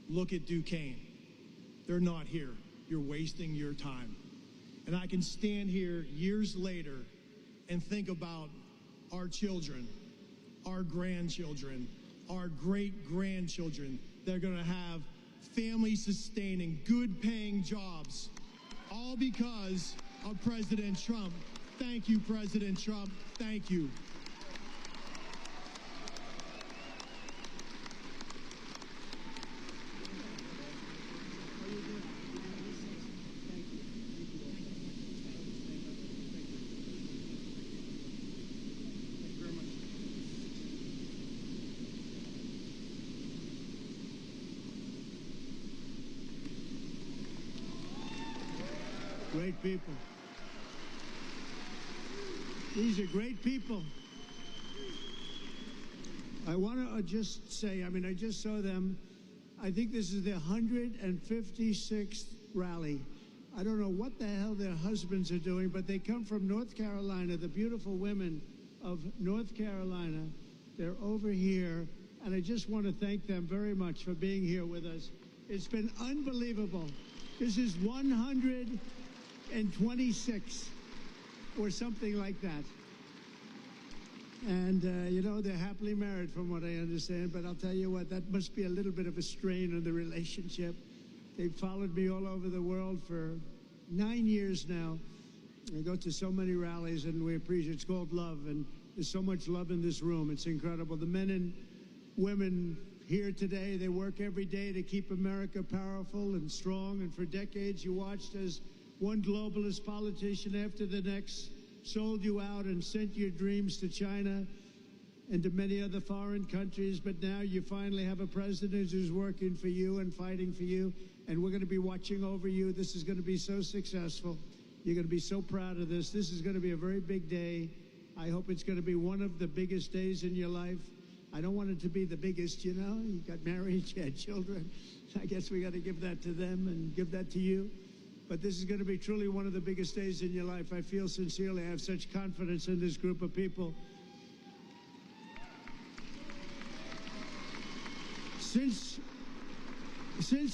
Look at Duquesne. They're not here. You're wasting your time." And I can stand here years later and think about our children, our grandchildren, our great-grandchildren that are going to have family-sustaining, good-paying jobs, all because of President Trump. Thank you, President Trump. Thank you. Great people. These are great people. I want to just say, I mean, I just saw them. I think this is their 156th rally. I don't know what the hell their husbands are doing, but they come from North Carolina, the beautiful women of North Carolina. They're over here, and I just want to thank them very much for being here with us. It's been unbelievable. This is 126 or something like that. And, you know, they're happily married from what I understand, but I'll tell you what, that must be a little bit of a strain on the relationship. They've followed me all over the world for 9 years now. I go to so many rallies, and we appreciate it. It's called love, and there's so much love in this room. It's incredible. The men and women here today, they work every day to keep America powerful and strong, and for decades you watched as one globalist politician after the next sold you out and sent your dreams to China and to many other foreign countries, but now you finally have a president who's working for you and fighting for you, and we're going to be watching over you. This is going to be so successful. You're going to be so proud of this. This is going to be a very big day. I hope it's going to be one of the biggest days in your life. I don't want it to be the biggest, you know. You got married, you had children. I guess we got to give that to them and give that to you. But this is going to be truly one of the biggest days in your life. I feel sincerely, I have such confidence in this group of people. Since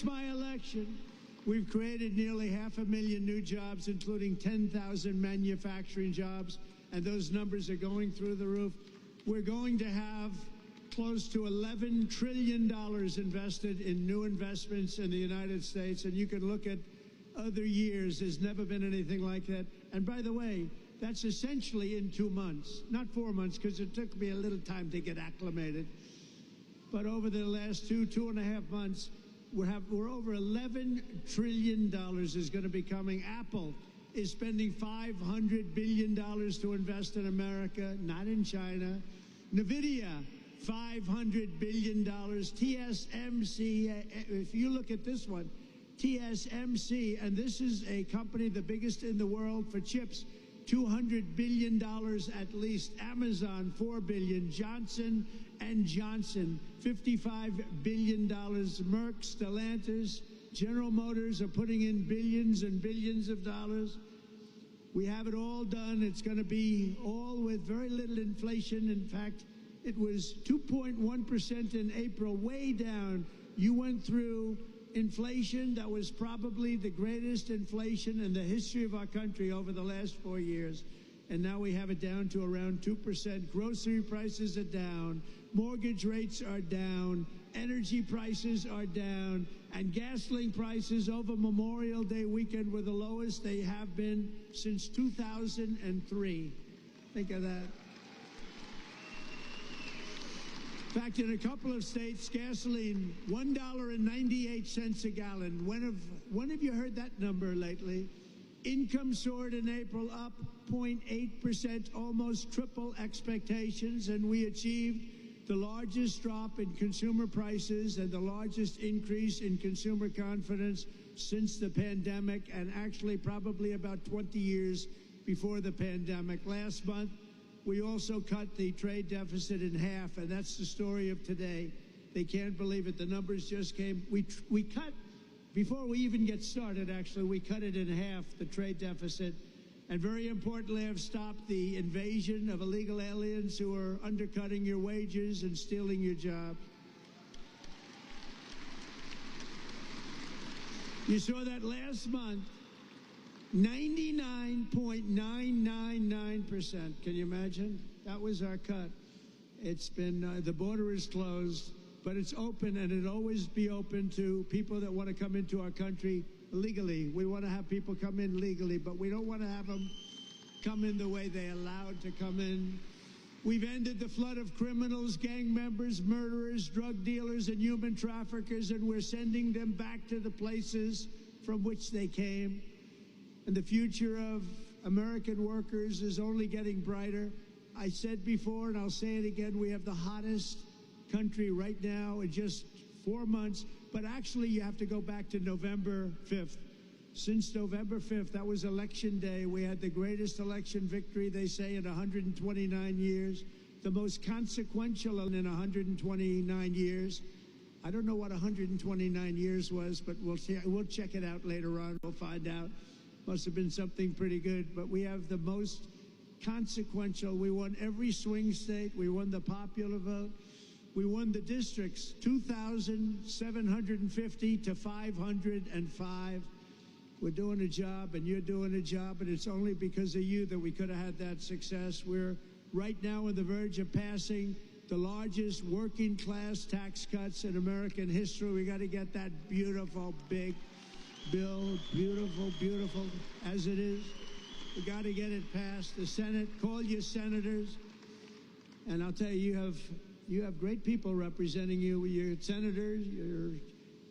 my election, we've created nearly 500,000 new jobs, including 10,000 manufacturing jobs, and those numbers are going through the roof. We're going to have close to $11 trillion invested in new investments in the United States, and you can look at other years. There's never been anything like that. And by the way, that's essentially in 2 months, not 4 months, because it took me a little time to get acclimated. But over the last 2.5 months, we're over $11 trillion is going to be coming. Apple is spending $500 billion to invest in America, not in China. NVIDIA, $500 billion. TSMC, if you look at this one, TSMC, and this is a company the biggest in the world for chips, $200 billion at least. Amazon, $4 billion. Johnson & Johnson, $55 billion. Merck, Stellantis, General Motors are putting in billions and billions of dollars. We have it all done. It's going to be all with very little inflation. In fact, it was 2.1% in April, way down. You went through inflation that was probably the greatest inflation in the history of our country over the last 4 years. And now we have it down to around 2%. Grocery prices are down. Mortgage rates are down. Energy prices are down. And gasoline prices over Memorial Day weekend were the lowest they have been since 2003. Think of that. In fact, in a couple of states, gasoline, $1.98 a gallon. When have you heard that number lately? Income soared in April, up 0.8%, almost triple expectations, and we achieved the largest drop in consumer prices and the largest increase in consumer confidence since the pandemic, and actually probably about 20 years before the pandemic. Last month, we also cut the trade deficit in half, and that's the story of today. They can't believe it. The numbers just came. We cut, before we even get started, actually, we cut it in half, the trade deficit. And very importantly, have stopped the invasion of illegal aliens who are undercutting your wages and stealing your job. You saw that last month. 99.999%. Can you imagine? That was our cut. It's been, the border is closed, but it's open, and it'll always be open to people that want to come into our country legally. We want to have people come in legally, but we don't want to have them come in the way they're allowed to come in. We've ended the flood of criminals, gang members, murderers, drug dealers, and human traffickers, and we're sending them back to the places from which they came. And the future of American workers is only getting brighter. I said before, and I'll say it again, we have the hottest country right now in just 4 months. But actually, you have to go back to November 5th. Since November 5th, that was election day, we had the greatest election victory, they say, in 129 years, the most consequential in 129 years. I don't know what 129 years was, but we'll check it out later on. We'll find out. Must have been something pretty good, but we have the most consequential. We won every swing state. We won the popular vote. We won the districts, 2,750 to 505. We're doing a job, and you're doing a job, and it's only because of you that we could have had that success. We're right now on the verge of passing the largest working class tax cuts in American history. We got to get that beautiful, big bill, beautiful, beautiful as it is. We got to get it passed. The Senate, call your senators. And I'll tell you, you have great people representing you. Your senators, your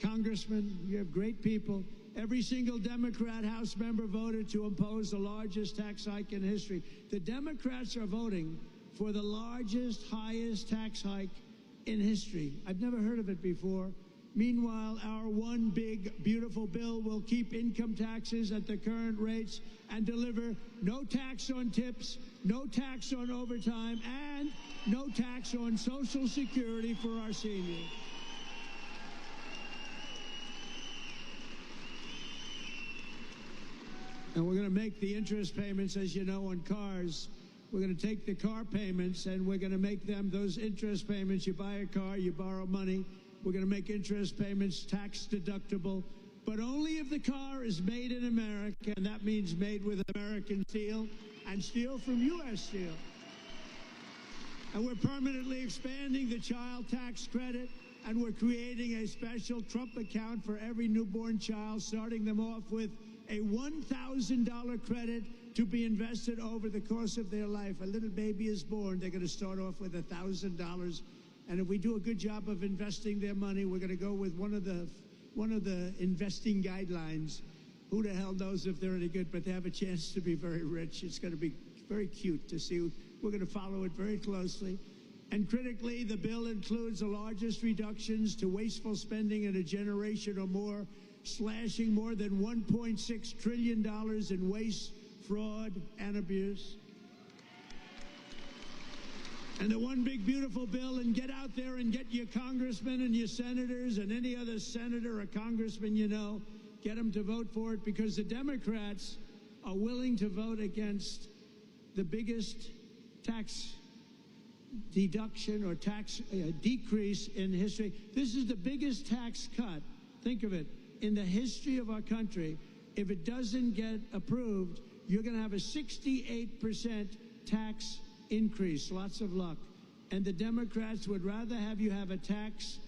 congressmen, you have great people. Every single Democrat House member voted to impose the largest tax hike in history. The Democrats are voting for the largest, highest tax hike in history. I've never heard of it before. Meanwhile, our one big, beautiful bill will keep income taxes at the current rates and deliver no tax on tips, no tax on overtime, and no tax on Social Security for our seniors. And we're going to make the interest payments, as you know, on cars. We're going to take the car payments, and we're going to make them, those interest payments. You buy a car, you borrow money. We're going to make interest payments tax deductible, but only if the car is made in America, and that means made with American steel and steel from U.S. Steel. And we're permanently expanding the child tax credit, and we're creating a special Trump account for every newborn child, starting them off with a $1,000 credit to be invested over the course of their life. A little baby is born, they're going to start off with $1,000. And if we do a good job of investing their money, we're going to go with one of the investing guidelines. Who the hell knows if they're any good, but they have a chance to be very rich. It's going to be very cute to see. We're going to follow it very closely. And critically, the bill includes the largest reductions to wasteful spending in a generation or more, slashing more than $1.6 trillion in waste, fraud, and abuse. And the one big beautiful bill, and get out there and get your congressmen and your senators and any other senator or congressman you know, get them to vote for it, because the Democrats are willing to vote against the biggest tax deduction or tax decrease in history. This is the biggest tax cut, think of it, in the history of our country. If it doesn't get approved, you're going to have a 68% tax increase. Lots of luck. And the Democrats would rather have you have a tax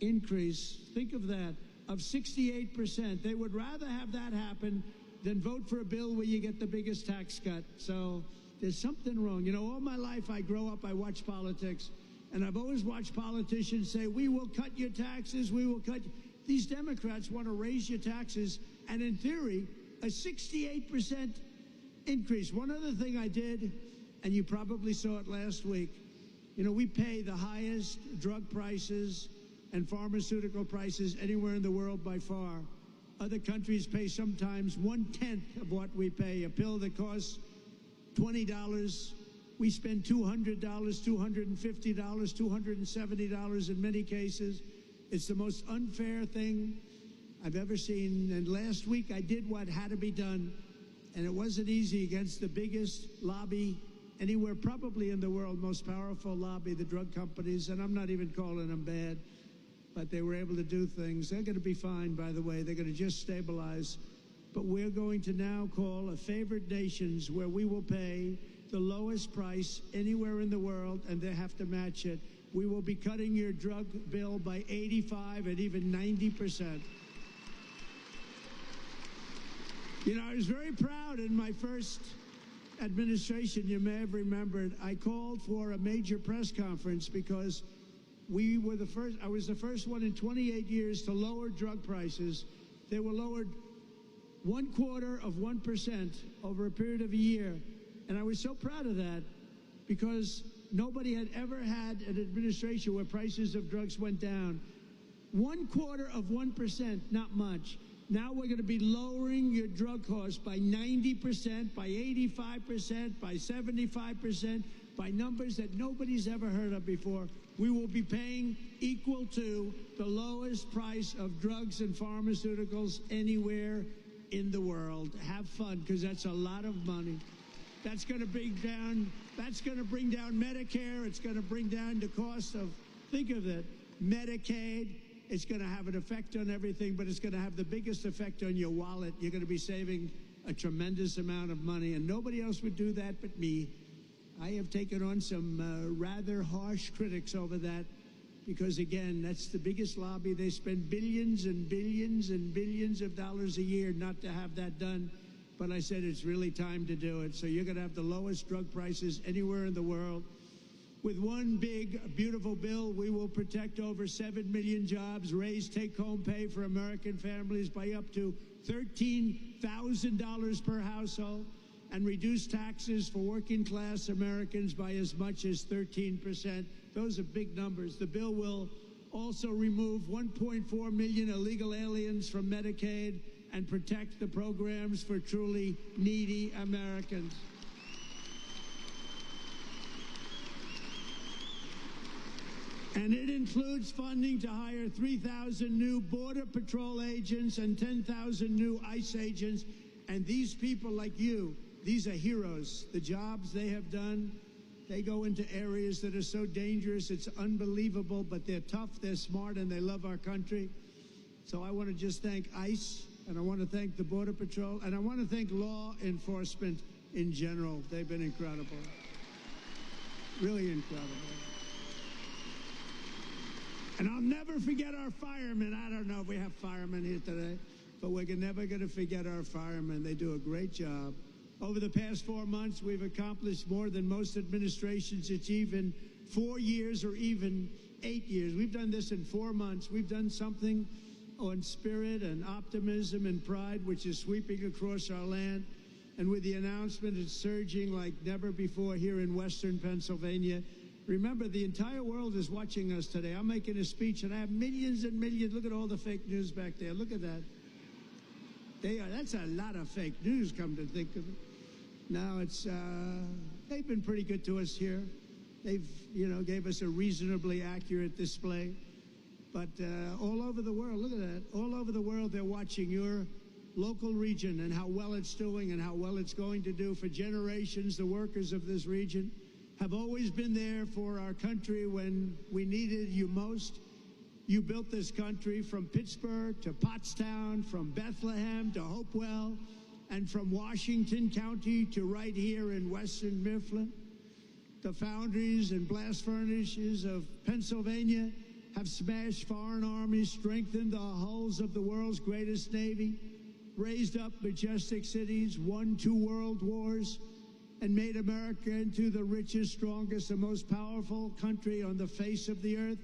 increase, think of that, of 68%. They would rather have that happen than vote for a bill where you get the biggest tax cut. So there's something wrong. You know, all my life I grow up, I watch politics, and I've always watched politicians say, we will cut your taxes, we will cut. These Democrats want to raise your taxes, and in theory, a 68% increase. One other thing I did, and you probably saw it last week, you know, we pay the highest drug prices and pharmaceutical prices anywhere in the world by far. Other countries pay sometimes 1/10 of what we pay. A pill that costs $20, we spend $200, $250, $270 in many cases. It's the most unfair thing I've ever seen. And last week I did what had to be done, and it wasn't easy against the biggest lobby anywhere probably in the world, most powerful lobby, the drug companies, and I'm not even calling them bad, but they were able to do things. They're going to be fine, by the way. They're going to just stabilize. But we're going to now call a favored nations where we will pay the lowest price anywhere in the world, and they have to match it. We will be cutting your drug bill by 85 and even 90%. You know, I was very proud in my first administration. You may have remembered, I called for a major press conference because we were the first, I was the first one in 28 years to lower drug prices. They were lowered 0.25% over a period of a year. And I was so proud of that because nobody had ever had an administration where prices of drugs went down. 0.25%, not much. Now we're going to be lowering your drug costs by 90%, by 85%, by 75%, by numbers that nobody's ever heard of before. We will be paying equal to the lowest price of drugs and pharmaceuticals anywhere in the world. Have fun, because that's a lot of money. That's going to bring down Medicare. It's going to bring down the cost of, think of it, Medicaid. It's going to have an effect on everything, but it's going to have the biggest effect on your wallet. You're going to be saving a tremendous amount of money, and nobody else would do that but me. I have taken on some rather harsh critics over that because, again, that's the biggest lobby. They spend billions and billions and billions of dollars a year not to have that done. But I said it's really time to do it. So you're going to have the lowest drug prices anywhere in the world. With one big, beautiful bill, we will protect over 7 million jobs, raise take-home pay for American families by up to $13,000 per household, and reduce taxes for working-class Americans by as much as 13%. Those are big numbers. The bill will also remove 1.4 million illegal aliens from Medicaid and protect the programs for truly needy Americans. And it includes funding to hire 3,000 new Border Patrol agents and 10,000 new ICE agents. And these people like you, these are heroes. The jobs they have done, they go into areas that are so dangerous, it's unbelievable, but they're tough, they're smart, and they love our country. So I want to just thank ICE, and I want to thank the Border Patrol, and I want to thank law enforcement in general. They've been incredible. Really incredible. And I'll never forget our firemen. I don't know if we have firemen here today, but we're never going to forget our firemen. They do a great job. Over the past 4 months, we've accomplished more than most administrations achieve in 4 years or even 8 years. We've done this in 4 months. We've done something on spirit and optimism and pride, which is sweeping across our land. And with the announcement, it's surging like never before here in Western Pennsylvania. Remember, the entire world is watching us today. I'm making a speech, and I have millions and millions. Look at all the fake news back there. Look at that. That's a lot of fake news, come to think of it. Now, they've been pretty good to us here. They've, gave us a reasonably accurate display. But all over the world, look at that. All over the world, they're watching your local region and how well it's doing and how well it's going to do. For generations, the workers of this region have always been there for our country when we needed you most. You built this country from Pittsburgh to Pottstown, from Bethlehem to Hopewell, and from Washington County to right here in Western Mifflin. The foundries and blast furnaces of Pennsylvania have smashed foreign armies, strengthened the hulls of the world's greatest navy, raised up majestic cities, won 2 world wars, and made America into the richest, strongest, and most powerful country on the face of the earth.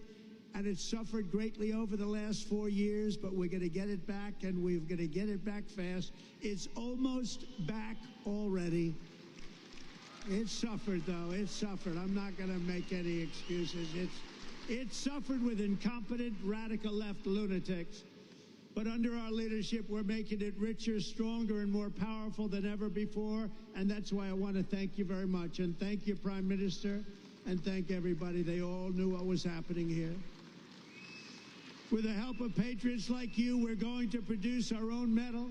And it's suffered greatly over the last 4 years, but we're going to get it back, and we're going to get it back fast. It's almost back already. It suffered, though. It suffered. I'm not going to make any excuses. It suffered with incompetent, radical left lunatics. But under our leadership, we're making it richer, stronger, and more powerful than ever before. And that's why I want to thank you very much. And thank you, Prime Minister, and thank everybody. They all knew what was happening here. With the help of patriots like you, we're going to produce our own metal,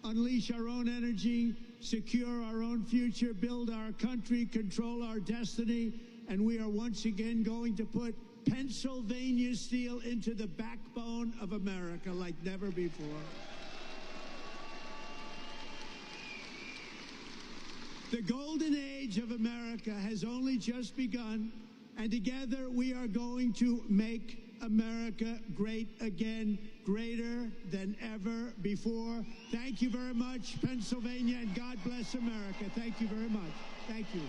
unleash our own energy, secure our own future, build our country, control our destiny, and we are once again going to put Pennsylvania steel into the backbone of America like never before. The golden age of America has only just begun, and together we are going to make America great again, greater than ever before. Thank you very much, Pennsylvania, and God bless America. Thank you very much. Thank you.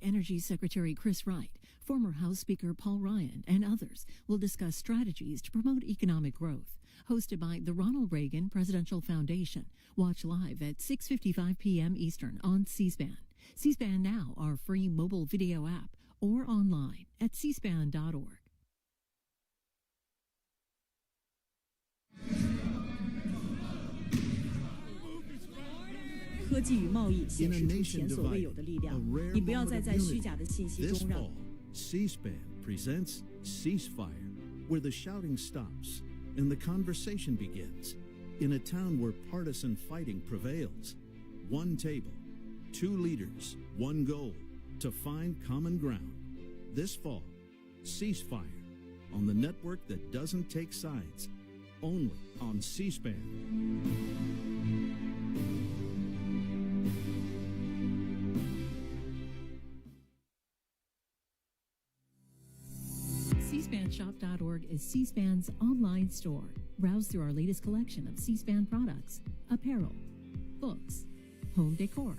Energy Secretary Chris Wright Former House Speaker Paul Ryan and others will discuss strategies to promote economic growth. Hosted by the Ronald Reagan Presidential Foundation. Watch live at 6:55 p.m. Eastern on C-SPAN. C-SPAN Now, our free mobile video app, or online at cspan.org. C-SPAN presents Ceasefire, where the shouting stops and the conversation begins. In a town where partisan fighting prevails. One table, two leaders, one goal, to find common ground. This fall, Ceasefire, on the network that doesn't take sides, only on C-SPAN. C-SPANshop.org is C-SPAN's online store. Browse through our latest collection of C-SPAN products, apparel, books, home decor,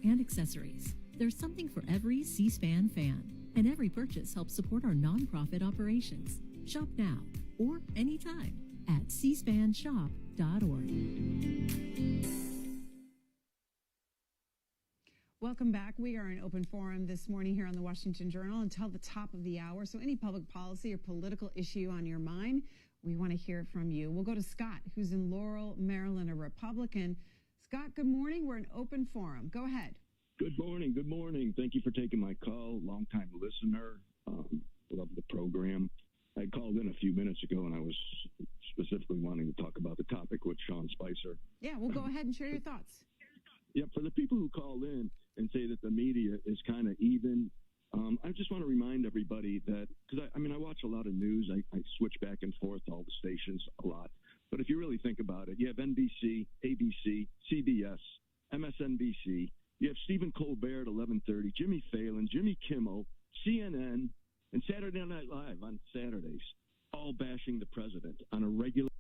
and accessories. There's something for every C-SPAN fan, and every purchase helps support our nonprofit operations. Shop now or anytime at cspanshop.org. Welcome back. We are in open forum this morning here on the Washington Journal until the top of the hour. So any public policy or political issue on your mind, we want to hear from you. We'll go to Scott, who's in Laurel, Maryland, a Republican. Scott, good morning. We're in open forum. Go ahead. Good morning. Good morning. Thank you for taking my call. Longtime listener. Love the program. I called in a few minutes ago, and I was specifically wanting to talk about the topic with Sean Spicer. Yeah, well, go ahead and share your thoughts. Yeah, for the people who call in and say that the media is kind of even, I just want to remind everybody that, because I watch a lot of news. I switch back and forth all the stations a lot. But if you really think about it, you have NBC, ABC, CBS, MSNBC. You have Stephen Colbert at 11:30, Jimmy Fallon, Jimmy Kimmel, CNN, and Saturday Night Live on Saturdays, all bashing the president on a regular